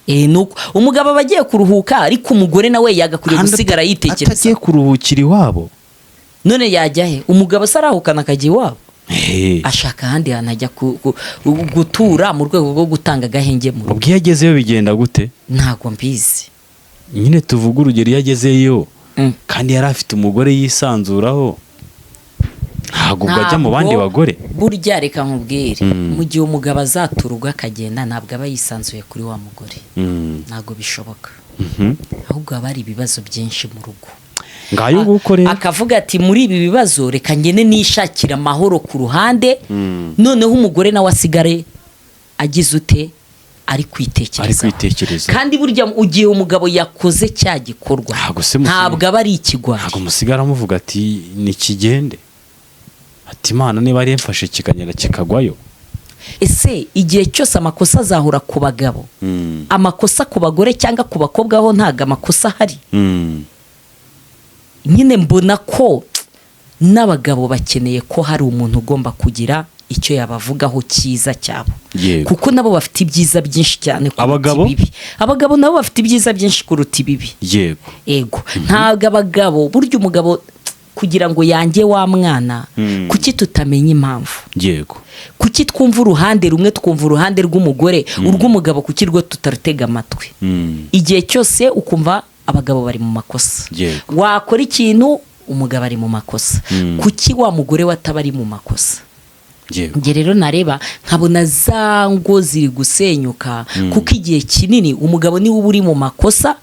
nuko umugabo abagiye kuruhuka ariko umugore nawe yagakwiriye gusigara yitekereza atagiye kuruhukira iwabo none yajya he umugabo sarahukana akajya iwabo ashaka ahandi hantu ajya gutura mu rwego rwo gutanga agahenge mu rugo. ubwo iyo agezeyo bigenda gute? Ntabwo mbizi nyine tuvuga urugero iyo agezeyo kandi yari afite umugore yisanzuraho ntabwo ajya mu bandi bagore. Burya reka nkubwire mu gihe umugabo azaturwa akagenda ntabwo aba yisanzuye kuri wa mugore ntabwo bishoboka ahubwo haba hari ibibazo byinshi mu rugo ngayo gukore akavuga ati muri ibi bibazo reka ngene nishakira amahoro ku ruhande noneho umugore nawe asigare agize ute ari kwitekereza kandi burya ugiye umugabo yakoze cya gikorwa ntabwo aba ari ikigwari ntabwo musigara muvuga ati nikigende ati Imana niba ari yemfashe kikagenda kikagwayo. Ese igihe cyose amakosa azahura ku bagabo amakosa ku bagore cyangwa ku bakobwa ho ntago amakosa hari nyine mbona ko n'abagabo bakeneye ko hari umuntu ugomba kugira icyo yabavugaho cyiza cyabo kuko nabo bafite ibyiza byinshi cyane kuruta ibibi. Abagabo nabo bafite ibyiza byinshi kuruta ibibi. Yego ntago abagabo burya umugabo kugira ngo yange wa mwana kuki tutamenya impamvu kuki twumva uruhande rumwe twumva uruhande rw'umugore urw'umugabo kuki rwo tutarutega amatwi igihe cyose ukumva abagabo bari mu makosa wakora ikintu umugabo ari mu makosa kuki wa mugore wataba ari mu makosa. Nge rero nareba nkabona za ngo ziri gusenyuka kuko igihe kinini umugabo niwe uri mu makosa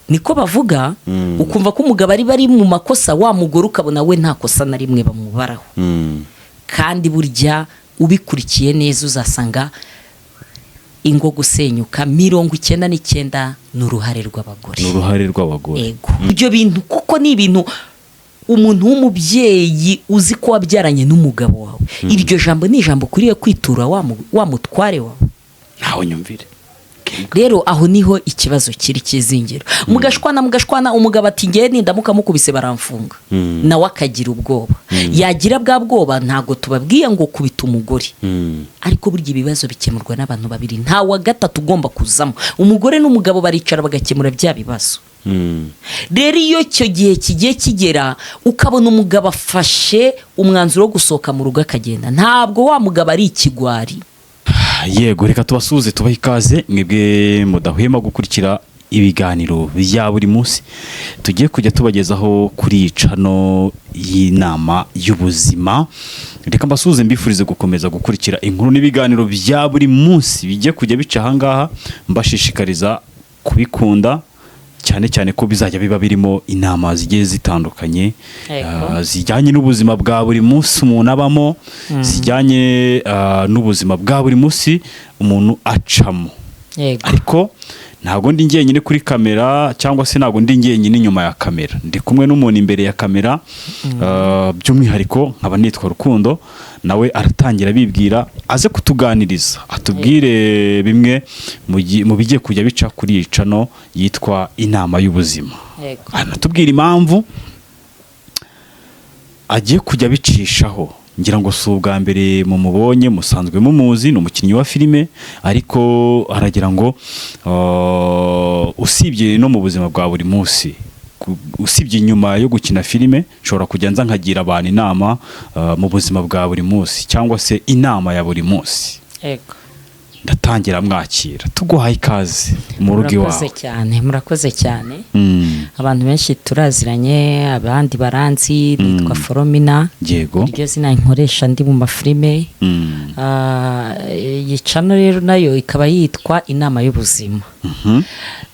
niko bavuga ukumva ko umugabo ari bari mu makosa wa mugore ukabona we nta kosa na rimwe bamubaraho kandi burya ubikurikiye neza uzasanga ingo gusenyuka 99% n'uruhare rw'abagore. Ibyo bintu kuko ni ibintu umuntu w'umubyeyi uzi ko wabyaranye n'umugabo wawe iryo jambo ni ijambo kuriye kwitura wa mutware wawe ntaho nyumvire. Rero aho niho ikibazo kiri kizingiro mugashwana umugabo ati ngiye nindamuka mukubise baramfunga nawe akagira ubwoba yagira bwa bwoba ntago tubabwiye ngo kubita umugore ariko burya ibibazo bikemurwa n'abantu babiri nta wa gatatu ugomba kuzamo umugore n'umugabo baricara bagakemura bya bibazo. Rero iyo cyo gihe kigiye kigera ukabona umugabo afashe umwanzuro wo gusohoka mu rugo akagenda ntabwo wa mugabo ari ikigwari. Yego reka tubasuze tubaha ikaze mwebwe mudahwema gukurikira ibiganiro bya buri munsi tugiye kujya tubagezaho kuri cano y'inama y'ubuzima. Reka mbasuze mbifurize gukomeza gukurikira inkuru n'ibiganiro bya buri munsi bijye kujya bica ahangaha mbashishikariza kubikunda cyane cyane ko bizajya biba birimo inama zigiye zitandukanye zijyanye n'ubuzima bwa buri munsi umuntu abamo zijyanye n'ubuzima bwa buri munsi umuntu acamo. Ariko ntago ndi ngenyine kuri kamera cyangwa se ntago ndi ngenyine inyuma ya kamera ndi kumwe n'umuntu imbere ya kamera by'umwihariko nkaba nitwa Rukundo nawe aratangira bibwira aze kutuganiriza atubwire bimwe mu bigiye kujya bica kuri cano yitwa inama y'ubuzima anatubwira impamvu agiye kujya bicishaho. Ngira ngo si ubwa mbere mumubonye musanzwe mumuzi ni umukinnyi wa filime ariko aragira ngo usibye no mu buzima bwa buri munsi usibye nyuma yo gukina filime nshobora kujya nza nkagira abantu inama mu buzima bwa buri munsi cyangwa se inama ya buri munsi. Ndatangira mwakira tuguhaye ikaze mu rugo iwawe. Murakoze cyane abantu benshi turaziranye abandi baranzi nitwa Foromina iryo zina nkoresha ndi mu mafilime yicano rero nayo ikaba yitwa inama y'ubuzima.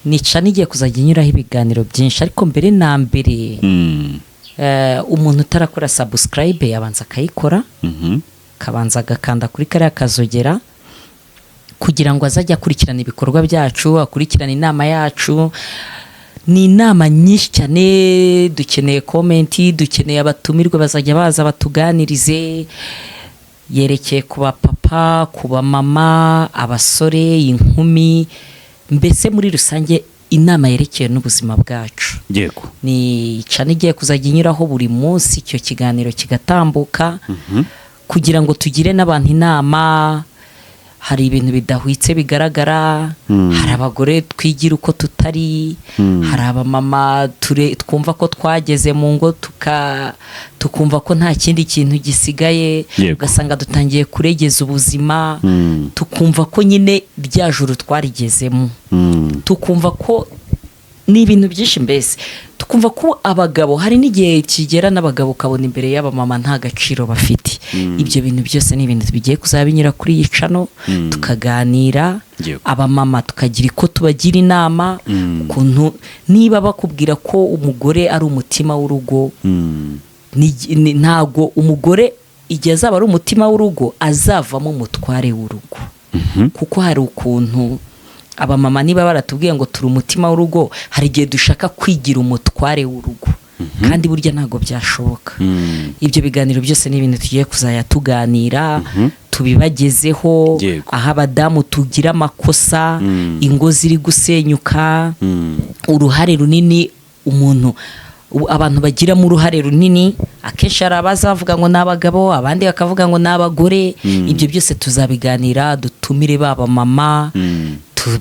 Nica nigiye kuzajya nyuraho ibiganiro byinshi ariko mbere na mbere umuntu utarakora subscribe yabanza akayikora kabanza agakanda kuri kariya kazogera kugira ngo azajya akurikirana ibikorwa byacu akurikirana inama yacu. Ni inama nyinshi cyane dukeneye komenti dukeneye abatumirwe bazajya baza batuganirize yerekeye ku bapapa ku bamama abasore inkumi mbese muri rusange inama yerekeye n'ubuzima bwacu. Ni cyane igiye kuzajya inyuraho buri munsi icyo kiganiro kigatambuka kugira ngo tugire n'abantu inama hari ibintu bidahwitse bigaragara, hari abagore twigira uko tutari, hari abamama twumva ko twageze mu ngo tukumva ko nta kindi kintu gisigaye, ugasanga dutangiye kuregeza ubuzima, tukumva ko nyine rya juru twarigezemo, tukumva ko ni ibintu byinshi, mbese tukumva ko abagabo hari n'igihe kigera n'abagabo ukabona imbere y'abamama nta gaciro bafite. Ibyo bintu byose ni ibintu bigiye kuzaba binyura kuri iyi cano, tukaganira abamama tukagira ko tubagira inama ukuntu niba bakubwira ko umugore ari umutima w'urugo, ntago umugore igihe azaba ari umutima w'urugo azavamo umutware w'urugo, kuko hari ukuntu abamama niba baratubwiye ngo turi umutima w'urugo, hari igihe dushaka kwigira umutware w'urugo, kandi burya ntabwo byashoboka. Ibyo biganiro byose ni ibintu tugiye kuzajya tuganira, tubibagezeho, aho abadamu tugira amakosa, ingo ziri gusenyuka, uruhare runini abantu bagiramo uruhare runini. Akenshi hari abazavuga ngo ni abagabo, abandi bakavuga ngo ni abagore. Ibyo byose tuzabiganira, dutumire baba mama,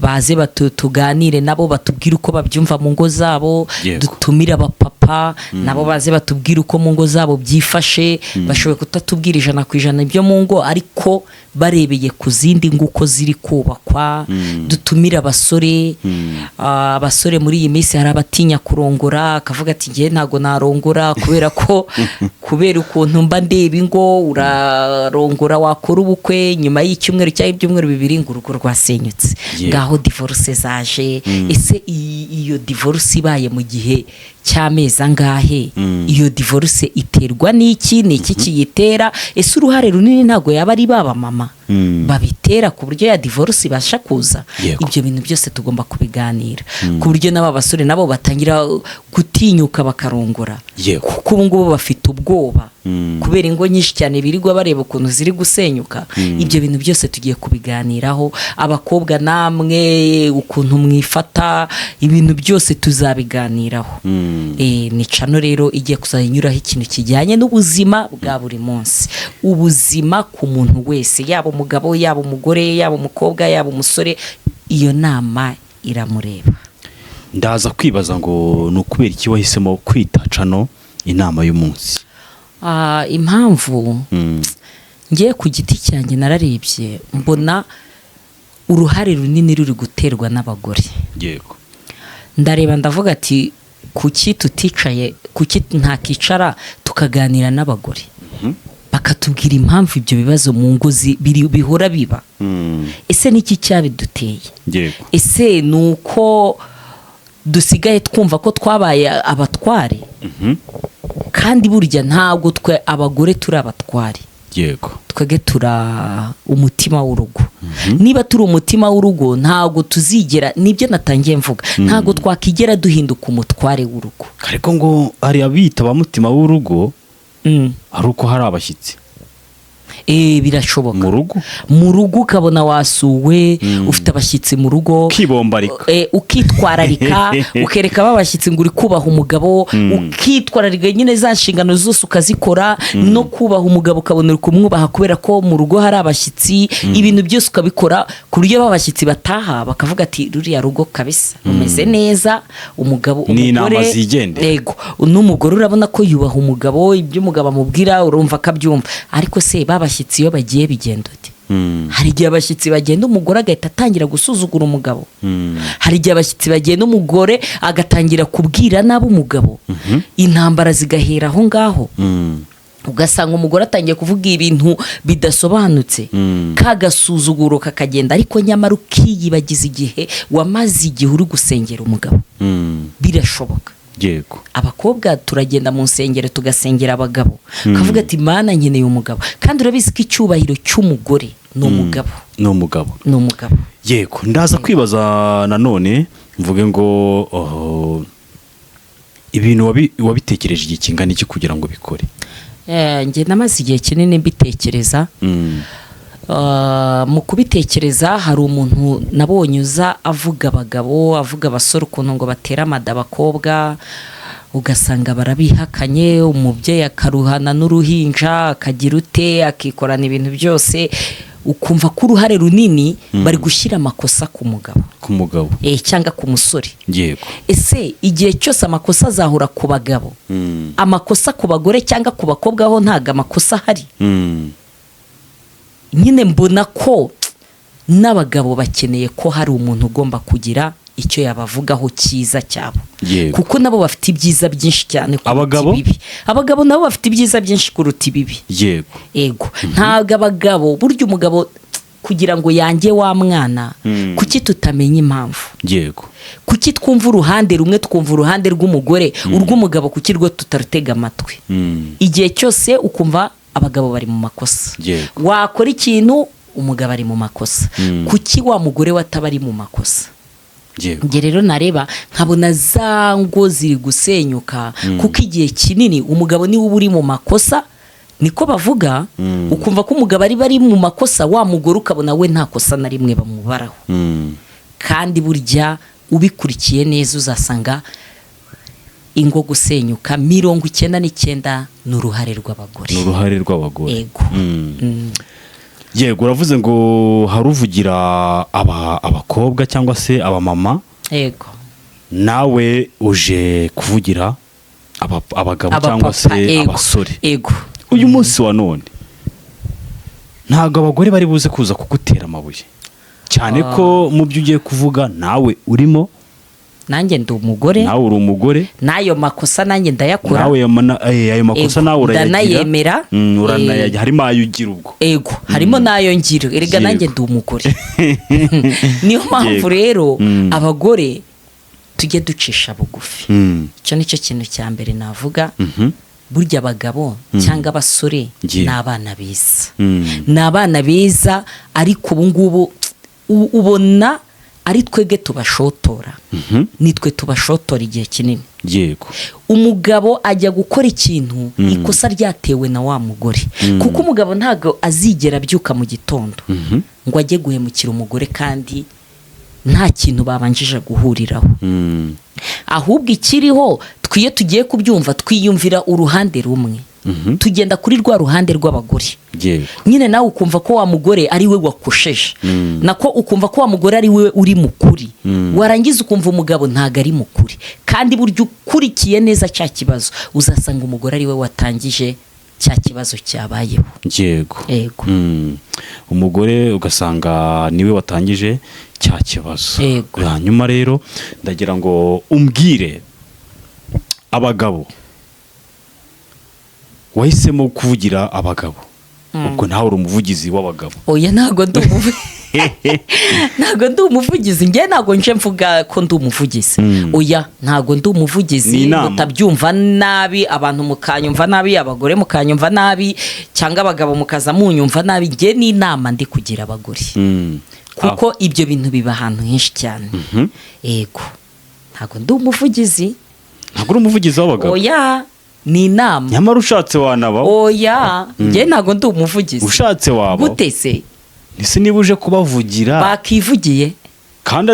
baze tuganire nabo, batubwire uko babyumva mu ngo zabo, dutumire abapapa nabo baze batubwire uko mu ngo zabo byifashe. Bashoboye kutatubwira 100% ibyo mu ngo, ariko barebeye ku zindi ngo uko ziri kubakwa. Dutumire abasore, abasore muri iyi minsi hari abatinya kurongora, akavuga ati ngiye ntago narongora kubera ukuntu mba ndeba ingo, urarongora wakora ubukwe nyuma y'icyumweru cyangwa ibyumweru 2 ngo urugo rwasenyutse. Ngaho divorce zaje. Ese iyo divorce ibaye mu gihe cy'amezi angahe? Iyo divorce iterwa n'iki? Ni iki kiyitera? Ese uruhare runini ntago yaba ari baba mama babitera ku buryo ya divorce ibasha kuza? Ibyo bintu byose tugomba kubiganira, ku buryo n'aba basore nabo batangira gutinyuka bakarongora, kuko ubu ngubu bafite ubwoba kubera ingo nyinshi cyane birirwa bareba ukuntu ziri gusenyuka. Ibyo bintu byose tugiye kubiganiraho. Abakobwa namwe ukuntu mwifata, ibintu byose tuzabiganiraho. Ni cano rero igiye kuzayinyuraho ikintu kijyanye n'ubuzima bwa buri munsi, ubuzima ku muntu wese, yaba umugabo, yaba umugore, yaba umukobwa, yaba umusore. Iyo nama iramureba. Ndaza kwibaza ngo ni ukubera iki wahisemo kwita cano inama y'umunsi? Impamvu ngiye ku giti cyanjye nararebye mbona uruhare runini ruri guterwa n'abagore. Ndareba ndavuga ati kuki tuticaye, kuki ntakicara tukaganira n'abagore bakatubwira impamvu ibyo bibazo mu ngo bihora biba. Ese niki cyabiduteye? Ese nuko dusigaye twumva ko twabaye abatware? Kandi burya ntabwo twe abagore turi abatware. Twege tura umutima w'urugo. Niba turi umutima w'urugo ntabwo tuzigera, nibyo natangiye mvuga, ntabwo twakigera duhinduka umutware w'urugo. Ariko ngo hari abita abamutima w'urugo ari uko hari abashyitsi. Birashoboka. Mu rugo ukabona wasuwe, ufite abashyitsi mu rugo, ukitwararika, ukereka babashyitsi ngo uri kubaha umugabo, ukitwararika nyine za nshingano zose ukazikora, no kubaha umugabo ukabona uri kumwubaha kubera ko mu rugo hari abashyitsi. Ibintu byose ukabikora ku buryo babashyitsi bataha bakavuga ati ruriya rugo kabisa rumeze neza. Umugabo, umugore, yego, n'umugore urabona ko yubaha umugabo, ibyo umugabo amubwira urumva akabyumva. Ariko se babashyitsi iyo bagiye bigenda ute? Hari igihe abashyitsi bagenda umugore agahita atangira gusuzugura umugabo. Hari igihe abashyitsi bagenda umugore agatangira kubwira nabi umugabo. Intambara zigahera aho ngaho. Ugasanga umugore atangiye kuvuga ibintu bidasobanutse, kagasuzuguro kakagenda, ariko nyamara ukiyibagiza igihe wamaze igihe uri gusengera umugabo. Birashoboka. Abakobwa turagenda mu nsengero tugasengera abagabo, kavuga ati Mana nkeneye umugabo, kandi urabizi ko icyubahiro cy'umugore ni umugabo. Yego, ndaza kwibaza nanone mvuge ngo ibintu wabitekereje igihe kingana iki kugira ngo bikore? Njye namaze igihe kinini mbitekereza. Mu kubitekereza hari umuntu nabonye uza avuga abagabo, avuga abasore ukuntu ngo batera amada abakobwa, ugasanga barabihakanye, umubyeyi akaruhana n'uruhinja, akagira ute, akikorana ibintu byose. ukumva ko uruhare runini bari gushyira amakosa ku mugabo cyangwa ku musore. Yego. Ese igihe cyose amakosa azahura ku bagabo, amakosa ku bagore cyangwa ku bakobwa ho ntago amakosa ahari? Nyine mbona ko n'abagabo bakeneye ko hari umuntu ugomba kugira icyo yabavugaho cyiza cyabo. Kuko nabo bafite ibyiza byinshi cyane kuruta ibibi. Abagabo nabo bafite ibyiza byinshi kuruta ibibi. Yego. Ntabwo abagabo, burya umugabo kugira ngo yange wa mwana, kuki tutamenya impamvu? Yego. Kuki twumva uruhande rumwe twumva uruhande rw'umugore, urw'umugabo kuki rwo tutarutega amatwi? Igihe cyose ukumva abagabo bari mu makosa. Wakora ikintu umugabo ari mu makosa. Kuki wa mugore wataba ari mu makosa? Nge rero nareba nkabona za ngo ziri gusenyuka, kuko igihe kinini umugabo niwe uba uri mu makosa, niko bavuga. Ukumva ko umugabo ari bari mu makosa, wa mugore ukabona we nta kosa na rimwe bamubaraho. Kandi burya ubikurikiye neza uzasanga ingo gusenyuka 99% n'uruhare rw'abagore. Yego. Yego, uravuze ngo haruvugira abakobwa cyangwa se abamama. Yego. Nawe uje kuvugira abagabo cyangwa se abasore. Yego. Uyu munsi wa none ntago abagore bari buze kuza kugutera amabuye, cyane ko mu byo ugiye kuvuga nawe urimo. Nanjye ndi umugore. Nawe uri umugore. Nayo makosa nanjye ndayakora. Nawe ayo makosa nawe urayemera. Uranayajya, harimo ayo ugira ubwo. Ego, harimo nayo ngira. Erega nanjye ndi umugore. Niyo mpamvu rero abagore tujye ducisha bugufi. Icyo nicyo kintu cya mbere navuga. Burya abagabo cyangwa abasore ni abana beza. Ni abana beza, ariko ubu ngubu ubona ari twebwe tubashotora. Nitwe tubashotora igihe kinini. Yego. Umugabo ajya gukora ikintu, ikosa ryatewe na wa mugore. Kuko umugabo ntago azigera abyuka mu gitondo ngo ajye guhemukira umugore kandi nta kintu babanjije guhuriraho. Ahubwo ikiriho twiye tugiye kubyumva, twiyumvira uruhande rumwe. Tugenda kuri rwa ruhande rw'abagore. Nyine nawe ukumva ko wa mugore ari we wakosheje, nako ukumva ko wa mugore ari we uri mukuri. Warangiza ukumva umugabo ntago ari mukuri, kandi buryo ukurikiye neza cya kibazo uzasanga umugore ari we watangije cya kibazo cyabayeho. Yego. Umugore ugasanga niwe watangije cya kibazo. Hanyuma rero ndagira ngo umbwire abagabo wahisemo kuvugira abagabo. Ubwo nawe uri umuvugizi w'abagabo. Oya, ntago ndi umuvugizi. Nge ntago nje mvuga ko ndi umuvugizi. Oya, ntago ndi umuvugizi. Mutabyumva nabi, abantu mukanyumva nabi, abagore mukanyumva nabi, cyangwa abagabo mukaza munyumva nabi. Nge ni inama ndi kugira abagore. Kuko ibyo bintu biba ahantu henshi cyane. Yego. Ntago ndi umuvugizi. Ntago uri umuvugizi w'abagabo? Oya, ni inama. Nyamara ushatse wanaba. Oya, nge ntago ndi umuvugizi. Ushatse waba. Gute se? Ese niba uje kubavugira bakivugiye kandi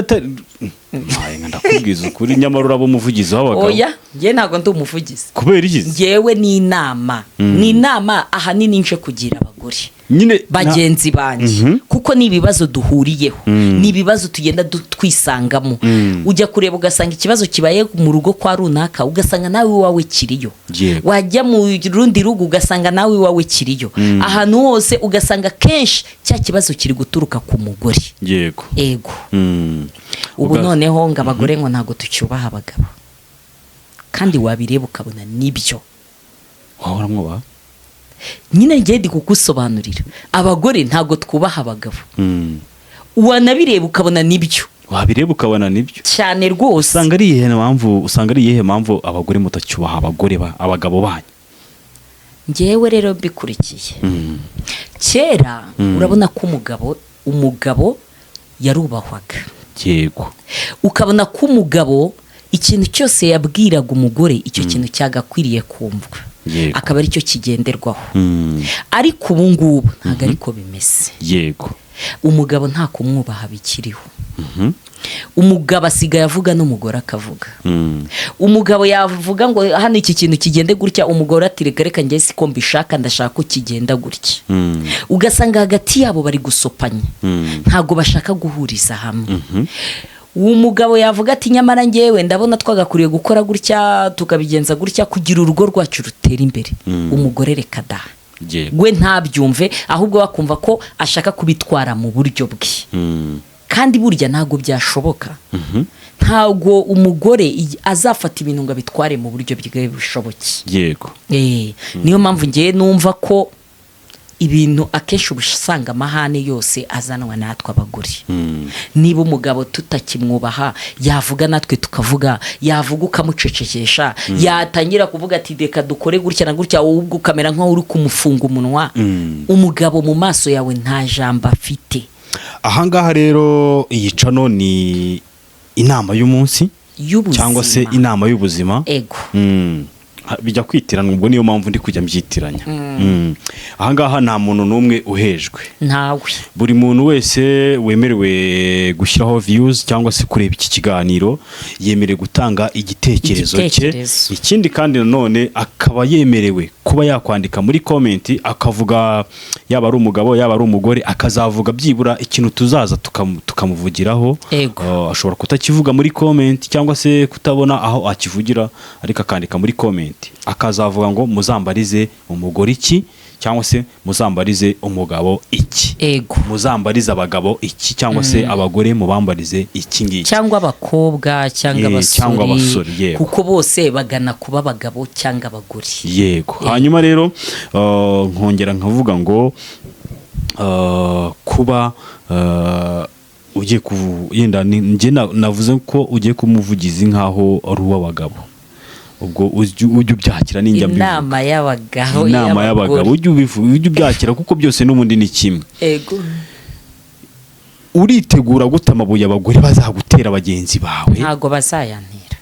ndakubwiza ukuri, nyamara uraba umuvugizi w'abagabo. Oya, nge ntago ndi umuvugizi. Kubera iki? Ngewe ni inama. Ni inama ahanini nje kugira abagore bagenzi banjye. Kuko ni ibibazo duhuriyeho, ni ibibazo tugenda twisangamo. Ujya kureba ugasanga ikibazo kibaye mu rugo kwa runaka, ugasanga nawe iwawe kiriyo. Wajya mu rundi rugo ugasanga nawe iwawe kiriyo. Ahantu hose ugasanga kenshi cya kibazo kiri guturuka ku mugore. Yego. Ubu noneho ngo abagore ngo ntago tucyubaha abagabo, kandi wabireba ukabona nibyo. Wahora mwoba? Nyine ngiye ndi kugusobanurira, abagore ntago twubaha abagabo. Wanabireba ukabona nibyo. Wabireba ukabona nibyo cyane rwose. Usanga ari iyihe mpamvu abagore mutacyubaha abagabo banyu? Ngewe rero mbikurikiye, kera urabona ko umugabo yarubahwaga. Yego. Ukabona ko umugabo ikintu cyose yabwiraga umugore, icyo kintu cyagakwiriye kumvwa, akaba ari cyo kigenderwaho. Ariko ubu ngubu ntabwo ariko bimeze. Yego. Umugabo nta kumwubaha bikiriho. umugabo asigaye avuga n'umugore akavuga. Umugabo yavuga ngo hano iki kintu kigende gutya, umugore ati reka njye siko mbishaka, ndashaka ko kigenda gutya. Ugasanga hagati yabo bari gusopanya, ntago bashaka guhuriza hamwe. Umugabo yavuga ati nyamara njyewe ndabona twagakuriye gukora gutya tukabigenza gutya kugira urugo rwacu rutera imbere. Umugore reka da we ntabyumve, ahubwo bakumva ko ashaka kubitwara mu buryo bwe. Kandi burya ntago byashoboka. Ntago umugore azafata ibintu ngo abitware mu buryo bwe bushoboke. Yego. Niyo mpamvu ngiye numva ko ibintu akenshi ubusanga amahane yose azanwa natwe abagore. Niba umugabo tutakimwubaha, yavuga natwe tukavuga, yavuga ukamucecekesha, yatangira kuvuga ati reka dukore gutya na gutya, ubwo ukamera nkaho uri kumufunga umunwa. Umugabo mu maso yawe nta jambo afite. Ahangaha rero iyi cano ni inama y'umunsi cyangwa se inama y'ubuzima. Ego. Bijya kwitirana, ubwo niyo mpamvu ndi kujya mbyitiranya. Ahangaha nta muntu n'umwe uhejwe, ntawe. Buri muntu wese wemerewe gushyiraho views cyangwa se kureba iki kiganiro yemerewe gutanga igitekerezo cye. Ikindi kandi nanone akaba yemerewe kuba yakwandika muri comment akavuga, yaba ari umugabo yaba ari umugore, akazavuga byibura ikintu tuzaza tukamuvugiraho. Ashobora kutakivuga muri comment cyangwa se kutabona aho akivugira, ariko akandika muri comment akazavuga ngo muzambarize umugore iki cyangwa se muzambarize umugabo iki. Ego. Muzambarize abagabo iki cyangwa se abagore mubambarize iki ngiki, cyangwa abakobwa cyangwa abasore, kuko bose bagana kuba abagabo cyangwa abagore. Yego. Hanyuma rero nkongera nkavuga ngo kuba ugiye yenda nje navuze ko ugiye kumuvugiza nkaho ari uw'abagabo, ubwo ujye ubyakira n'injya inama y'abagabo, inama y'abagabo ujye ubyakira kuko byose n'ubundi ni kimwe. Ego. Uritegura gute amabuye abagore bazagutera bagenzi bawe? Ntago bazayantera.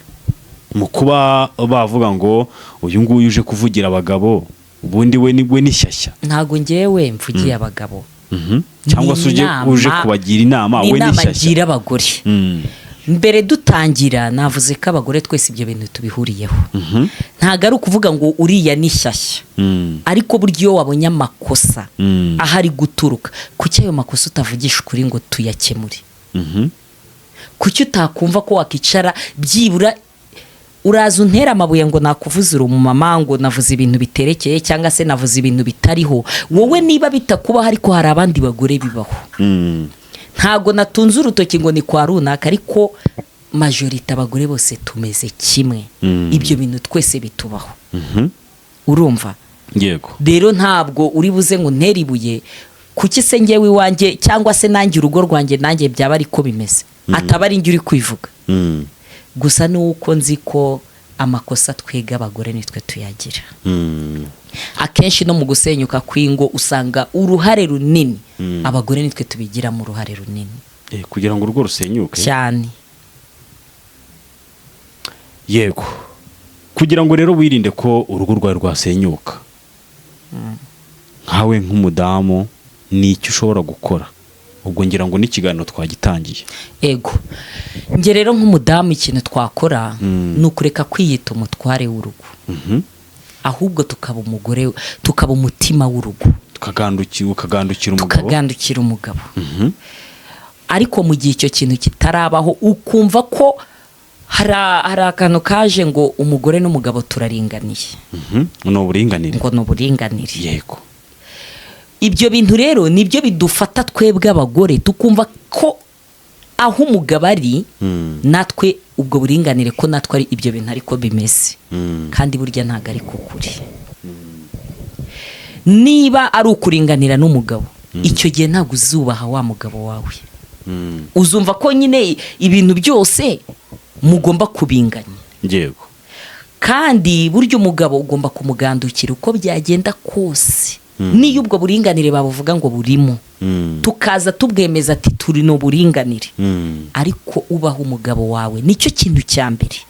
Mu kuba bavuga ngo uyu nguyu uje kuvugira abagabo, ubundi we ni shyashya. Ntago ngewe mvugiye abagabo. Cyangwa se uje kubagira inama, we ni shyashya. Ngira abagore. Mbere dutangira navuze ko abagore twese ibyo bintu tubihuriyeho. Ntago ari ukuvuga ngo uriya ni shyashya, ariko buryo iyo wabonye amakosa ahari guturuka, kuki ayo makosa utavugisha ukuri ngo tuyakemure? Kuki utakumva ko wakicara byibura uraza untera amabuye ngo nakuvuzira umumama ngo navuze ibintu biterekeye cyangwa se navuze ibintu bitariho, wowe niba bitakubaho ariko hari abandi bagore bibaho. Ntago natunze urutoki ngo ni kwa runaka, ariko majorite abagore bose tumeze kimwe. Ibyo bintu twese bitubaho. Urumva? Yego. Rero ntabwo uri buze ngo ntere ibuye kuki se ngewe iwanjye cyangwa se nanjye urugo rwanjye nanjye byaba ariko bimeze, ataba ari njye uri kwivuga. Gusa nuko nzi ko amakosa twega abagore nitwe tuyagira. Akenshi no mu gusenyuka kwingo usanga uruhare runini abagore nitwe tubigira mu ruhare runini. Kugira ngo urugo rusenyuke cyane. Yego. Kugira ngo rero wirinde ko urugo rwawe rwasenyuka, nkawe nk'umudamu ni icyo ushobora gukora? Ubwo ngira ngo n'ikiganiro twagitangiye. Ego. Nge rero nk'umudamu ikintu twakora ni ukureka kwiyita umutware w'urugo. Ahubwo tukaba umugore, tukaba umutima w'urugo. Tukagandukira umugabo. Ariko mu gihe icyo kintu kitarabaho, ukumva ko hari akantu kaje ngo umugore n'umugabo turaringaniye. No buringanire. Ngo no buringanire. Yego. Ibyo bintu rero nibyo bidufata twebwe abagore, tukumva ko aho umugabo ari natwe ubwo buringanire ko natwe ari ibyo bintu ariko bimeze. Kandi burya ntago ari kukuri. Niba ari ukuringanira n'umugabo, icyo gihe ntago uzubaha wa mugabo wawe. Uzumva ko nyine ibintu byose mugomba kubinganya. Yego. Kandi burya umugabo ugomba kumugandukira uko byagenda kose. Niyo ubwo buringanire bavuga ngo burimo, tukaza tubwemeza ati turi no buringanire. Ariko ubaha umugabo wawe nicyo kintu cya mbere.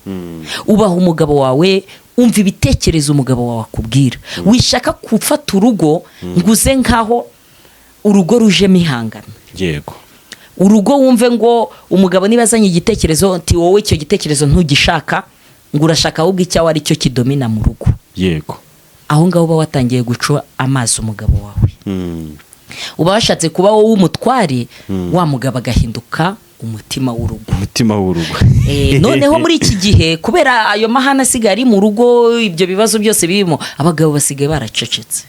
Ubaha umugabo wawe, umva ibitekerezo umugabo wawe akubwira. Wishaka gufata urugo nguze nkaho urugo rujemo ihangana. Yego. urugo wumve ngo umugabo niba azanye igitekerezo nti wowe icyo gitekerezo ntugishaka ngo urashaka ahubwo icyawe ari cyo kidomina mu rugo. Yego. Aho ngaho uba watangiye guca amazi umugabo wawe. Uba washatse kuba wowe umutware, wa mugabo agahinduka umutima w'urugo. Noneho muri iki gihe kubera ayo mahana asigaye ari mu rugo, ibyo bibazo byose birimo, abagabo basigaye baracecetse.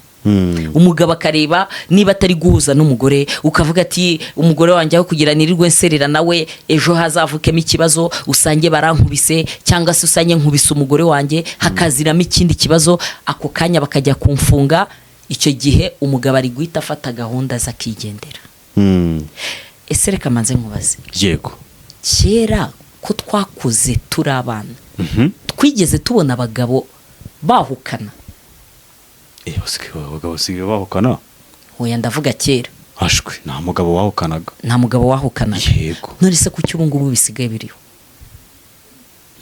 Umugabo akareba niba atari guhuza n'umugore, ukavuga ati umugore wanjye aho kugira nirirwe nserera nawe ejo hazavukemo ikibazo, usange barankubise cyangwa se usange nkubise umugore wanjye hakaziramo ikindi kibazo, ako kanya bakajya kumfunga. Icyo gihe umugabo ari guhita afata gahunda zakigendera. Ese reka manze nkubaze. Yego. Kera ko twakuze turi abana, twigeze tubona abagabo bahukana? Abagabo sigaye bahukana? Oya, ndavuga kera. Ashwe, nta mugabo wahukanaga. Nta mugabo wahukanaga. Yego. None se kuki ubu ngubu bisigaye biriho?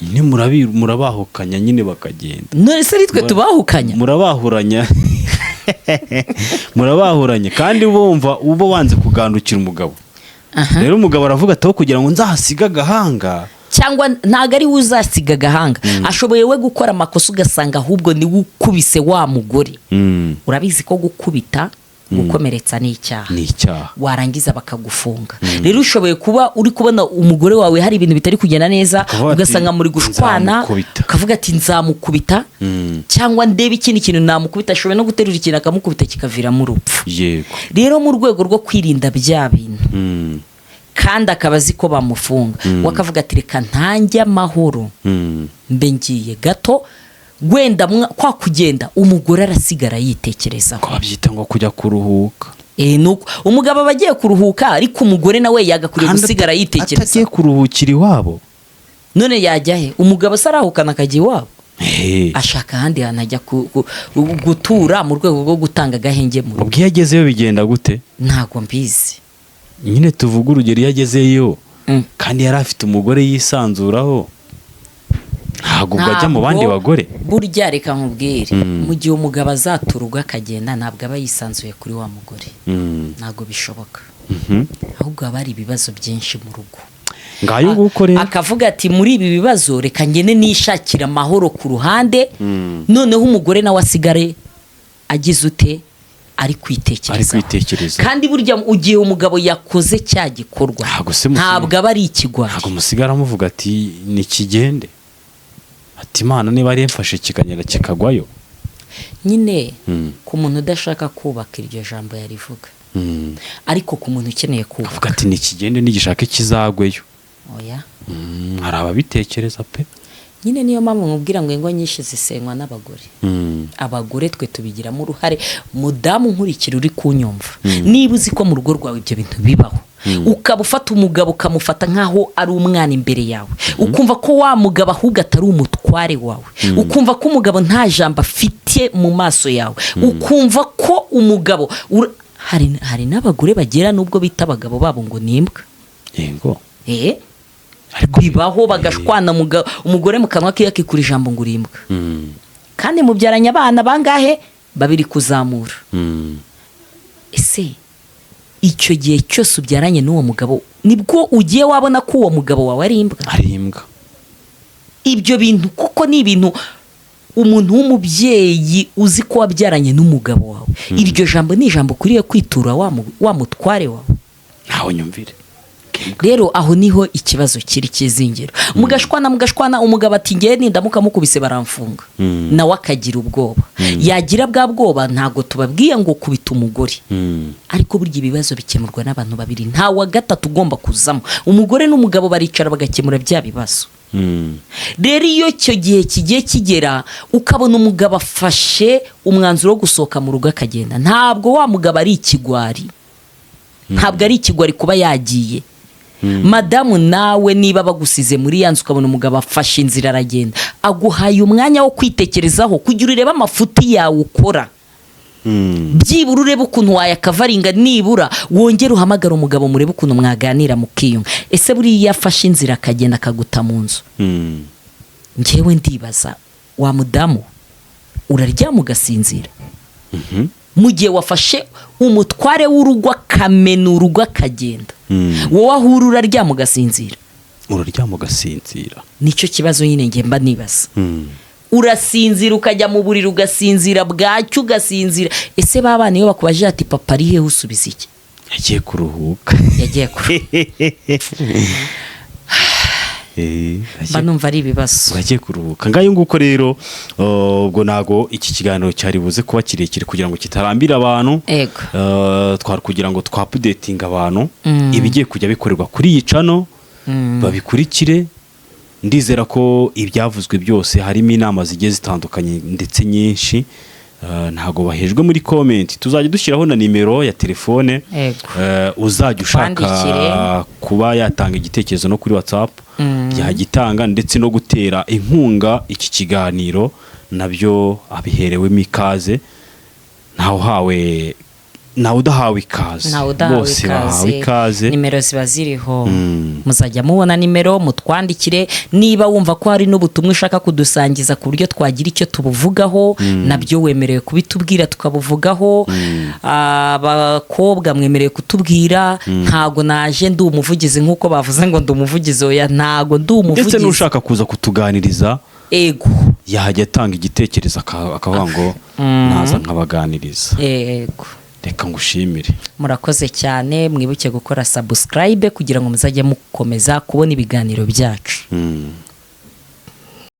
Nyine murabahukanya nyine bakagenda. None se ritwe tubahukanya? Murabahuranya. Murabahuranye kandi bumva uba wanze kugandukira umugabo. Rero umugabo aravuga ati aho kugira ngo nzahasiga agahanga, cyangwa ntago ari we uzasiga agahanga, ashoboye we gukora amakosa ugasanga ahubwo ni ukubise wa mugore. Urabizi ko gukubita, gukomeretsa ni icyaha, warangiza bakagufunga. Rero ushoboye kuba uri kubona umugore wawe hari ibintu bitari kugenda neza, ugasanga muri gushwana, ukavuga ati nzamukubita, cyangwa ndebe ikindi kintu namukubita, ashoboye no guterura ikintu akamukubita kikaviramo urupfu. Rero mu rwego rwo kwirinda bya bintu, kandi akaba azi ko bamufunga, wakavuga ati reka ntange amahoro, mbe ngiye gato, wenda kwa kugenda umugore arasigara yitekerezaho. Babyita ngo kujya kuruhuka. Nuko umugabo aba agiye kuruhuka, ariko umugore nawe yagakwiriye gusigara yitekerezaho. Atagiye kuruhukira iwabo. None yajya he? Umugabo sarahukana akajya iwabo, ashaka ahandi hantu ajya gutura mu rwego rwo gutanga agahenge mu rugo. Ubwo iyo agezeyo bigenda gute? Ntago mbizi. Nyine tuvuga urugero, iyo agezeyo kandi yari afite umugore yisanzuraho, ntabwo bajya mu bandi bagore. Burya reka nkubwire, mu gihe umugabo azaturwa akagenda, ntabwo aba yisanzuye kuri wa mugore. Ntabwo bishoboka. Ahubwo haba hari ibibazo byinshi mu rugo. Ngayo nguko rero akavuga ati muri ibi bibazo reka ngene nishakira amahoro ku ruhande, noneho umugore nawe asigare agize ute, ari kwitekereza. Kandi burya ugiye umugabo yakoze cya gikorwa, ntabwo aba ari ikigwari. Ntabwo musigara muvuga ati nikigende, ati Imana niba ari mfashe kikagenda kikagwayo. Nyine ku muntu udashaka kubaka iryo jambo yarivuga, ariko ku muntu ukeneye kubaka avuga ati nikigende nigishaka kizagweyo. Oya, hari ababitekereza pe. Nyine niyo mpamvu nkubwira ngo ingo nyinshi zisenywa n'abagore. Abagore twe tubigiramo uruhare. Mudamu nkurikira uri kunyumva, niba uzi ko mu rugo rwawe ibyo bintu bibaho, ukaba ufata umugabo ukamufata nkaho ari umwana imbere yawe, ukumva ko wa mugabo ahubwo atari umutware wawe, ukumva ko umugabo nta jambo afite mu maso yawe, ukumva ko umugabo hari n'abagore bagera nubwo bita abagabo babo ngo nimbwa. Yego. Bibaho bagashwana, umugore mu kanwa ke yakikura ijambo ngo urimbwa. Kandi mubyaranye abana bangahe? 2 kuzamura. Ese icyo gihe cyose ubyaranye n'uwo mugabo nibwo ugiye wabona ko uwo mugabo wawe ari imbwa? Ibyo bintu kuko ni ibintu umuntu w'umubyeyi uzi ko wabyaranye n'umugabo wawe, iryo jambo ni ijambo kuriye kwitura wa mutware wawe. Ntaho nyumvire. Rero aho niho ikibazo kiri kizingiro. Mugashwana umugabo ati ngiye nindamuka mukubise baramfunga, nawe akagira ubwoba. Yagira bwa bwoba, ntago tubabwiye ngo kubita umugore, ariko burya ibibazo bikemurwa n'abantu babiri, nta wa gatatu ugomba kuzamo. Umugore n'umugabo baricara bagakemura bya bibazo. Rero iyo icyo gihe kigiye kigera ukabona umugabo afashe umwanzuro wo gusohoka mu rugo akagenda, ntabwo wa mugabo ari ikigwari. Ntabwo ari ikigwari kuba yagiye. Madamu nawe niba bagusize muri yanzu ukabona umugabo afashe inzira aragenda, aguhaye umwanya wo kwitekerezaho kugira urebe amafuti yawe ukora. Byibura urebe ukuntu wayakavaringa, nibura wongere uhamagara umugabo murebe ukuntu mwaganira mukiyunga. Ese buriya afashe inzira akagenda akaguta mu nzu, njyewe ndibaza wa mudamu uraryama ugasinzira? mu gihe wafashe umutware w'urugo akamena urugo akagenda, wowe aho uri uraryama ugasinzira. Nicyo kibazo nyine njye mba nibaza. Urasinzira ukajya mu buriri ugasinzira, bwacyo ugasinzira. Ese babana iyo bakubajije ati papa ari he, usubiza iki? Yagiye kuruhuka. Mba numva ari ibibazo. Bagiye kuruhuka. Ngayo nguko rero, ubwo nago iki kiganiro cyari buze kuba kirekire kugira ngo kitarambira abantu. Twari kugira ngo twapudetinga abantu ibigiye kujya bikorerwa kuri iyi channel, babikurikire. Ndizera ko ibyavuzwe byose harimo inama zigiye zitandukanye ndetse nyinshi. Ntago bahejwe muri comment. Tuzajya dushyiraho na nimero ya telefone, uzajya ushaka kuba yatanga igitekerezo no kuri WhatsApp yagitanga, ndetse no gutera inkunga iki kiganiro nabyo abiherewemo ikaze. Nawe udahawe ikaze, bose bahawe ikaze. Nimero ziba ziriho, muzajya mubona nimero, mutwandikire. Niba wumva ko hari n'ubutumwa ushaka kudusangiza ku buryo twagira icyo tubuvugaho, nabyo wemerewe kubitubwira tukabuvugaho. Abakobwa mwemerewe kutubwira. Ntago naje ndi umuvugizi nk'uko bavuze ngo ndi umuvugizi, oya, ntago ndi umuvugizi. Ndetse n'ushaka kuza kutuganiriza, yahajya atanga igitekerezo akavuga ngo naza nkabaganiriza. Reka ngushimire. Murakoze cyane. Mwibuke gukora subscribe kugira ngo muzajye mukomeza kubona ibiganiro byacu.